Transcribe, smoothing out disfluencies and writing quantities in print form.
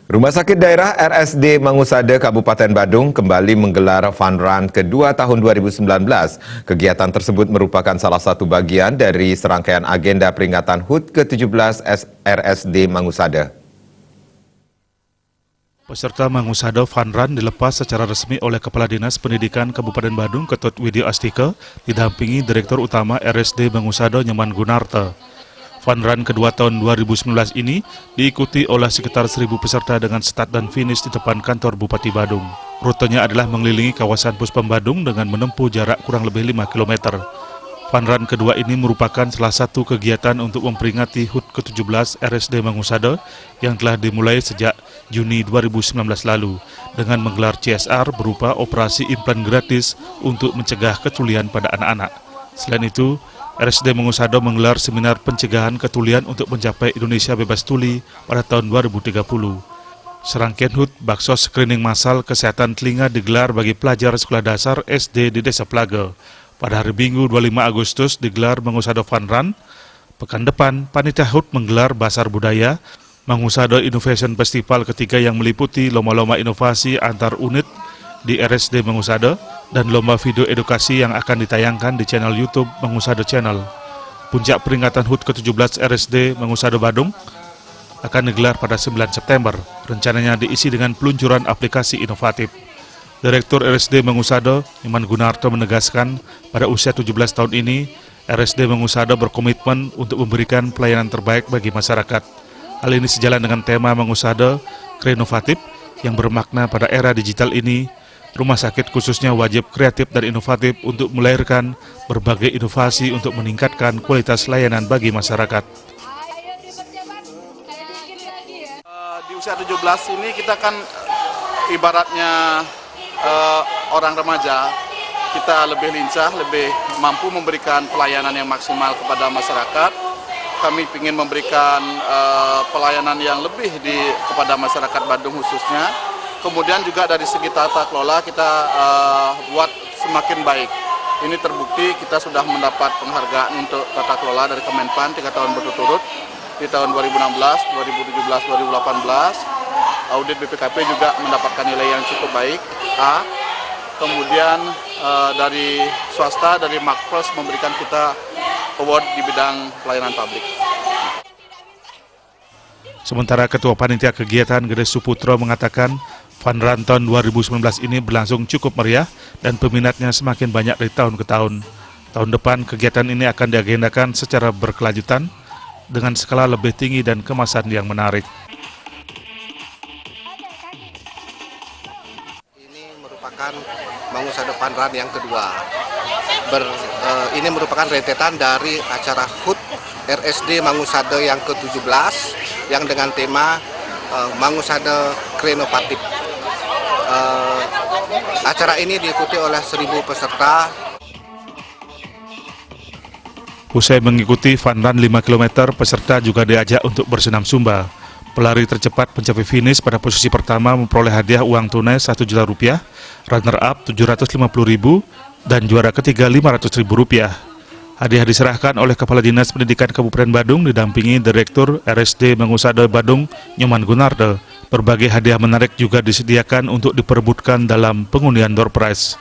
Rumah Sakit Daerah RSD Mangusade Kabupaten Badung kembali menggelar Fun Run kedua tahun 2019. Kegiatan tersebut merupakan salah satu bagian dari serangkaian agenda peringatan HUT ke-17 RSD Mangusade. Peserta Mangusade Fun Run dilepas secara resmi oleh Kepala Dinas Pendidikan Kabupaten Badung Ketut Widyo Astika, didampingi Direktur Utama RSD Mangusade Nyoman Gunarto. Fun Run kedua tahun 2019 ini diikuti oleh sekitar 1.000 peserta dengan start dan finish di depan kantor Bupati Badung. Rutenya adalah mengelilingi kawasan Puspom Badung dengan menempuh jarak kurang lebih 5 km. Fun Run kedua ini merupakan salah satu kegiatan untuk memperingati HUT ke-17 RSD Mangusade yang telah dimulai sejak Juni 2019 lalu dengan menggelar CSR berupa operasi implan gratis untuk mencegah ketulian pada anak-anak. Selain itu, RSD Mangusade menggelar seminar pencegahan ketulian untuk mencapai Indonesia bebas tuli pada tahun 2030. Serangkaian HUT baksos screening massal kesehatan telinga digelar bagi pelajar sekolah dasar SD di Desa Plaga. Pada hari Minggu 25 Agustus digelar Mangusade Fun Run. Pekan depan, Panitia HUT menggelar Basar Budaya, Mangusade Innovation Festival ketiga yang meliputi lomba-lomba inovasi antar unit di RSD Mangusade dan lomba video edukasi yang akan ditayangkan di channel YouTube Mangusade Channel. Puncak peringatan HUT ke-17 RSD Mangusade Badung akan digelar pada 9 September. Rencananya diisi dengan peluncuran aplikasi inovatif. Direktur RSD Mangusade Nyoman Gunarto menegaskan pada usia 17 tahun ini RSD Mangusade berkomitmen untuk memberikan pelayanan terbaik bagi masyarakat. Hal ini sejalan dengan tema Mangusade Kreinovatif yang bermakna pada era digital ini rumah sakit khususnya wajib kreatif dan inovatif untuk melahirkan berbagai inovasi untuk meningkatkan kualitas layanan bagi masyarakat. Di usia 17 ini kita kan ibaratnya orang remaja, kita lebih lincah, lebih mampu memberikan pelayanan yang maksimal kepada masyarakat. Kami ingin memberikan pelayanan yang lebih kepada masyarakat Badung khususnya. Kemudian juga dari segi tata kelola kita buat semakin baik. Ini terbukti kita sudah mendapat penghargaan untuk tata kelola dari Kemenpan 3 tahun berturut-turut di tahun 2016, 2017, 2018. Audit BPKP juga mendapatkan nilai yang cukup baik, A. Kemudian dari swasta, dari Makpres memberikan kita award di bidang pelayanan publik. Sementara Ketua Panitia Kegiatan Gede Suputro mengatakan Fun Run tahun 2019 ini berlangsung cukup meriah dan peminatnya semakin banyak dari tahun ke tahun. Tahun depan kegiatan ini akan diagendakan secara berkelanjutan dengan skala lebih tinggi dan kemasan yang menarik. Ini merupakan Mangusade Fun Run yang kedua. Ini merupakan rentetan dari acara HUT RSD Mangusade yang ke-17 yang dengan tema Mangusade Kreinovatif. Acara ini diikuti oleh 1.000 peserta. Usai mengikuti Fun Run 5 km, peserta juga diajak untuk bersenam Zumba. Pelari tercepat mencapai finish pada posisi pertama memperoleh hadiah uang tunai Rp1 juta, runner-up Rp750.000, dan juara ketiga Rp500.000. Hadiah diserahkan oleh Kepala Dinas Pendidikan Kabupaten Badung didampingi Direktur RSD Mangusade Badung Nyoman Gunarto. Berbagai hadiah menarik juga disediakan untuk diperebutkan dalam pengundian door prize.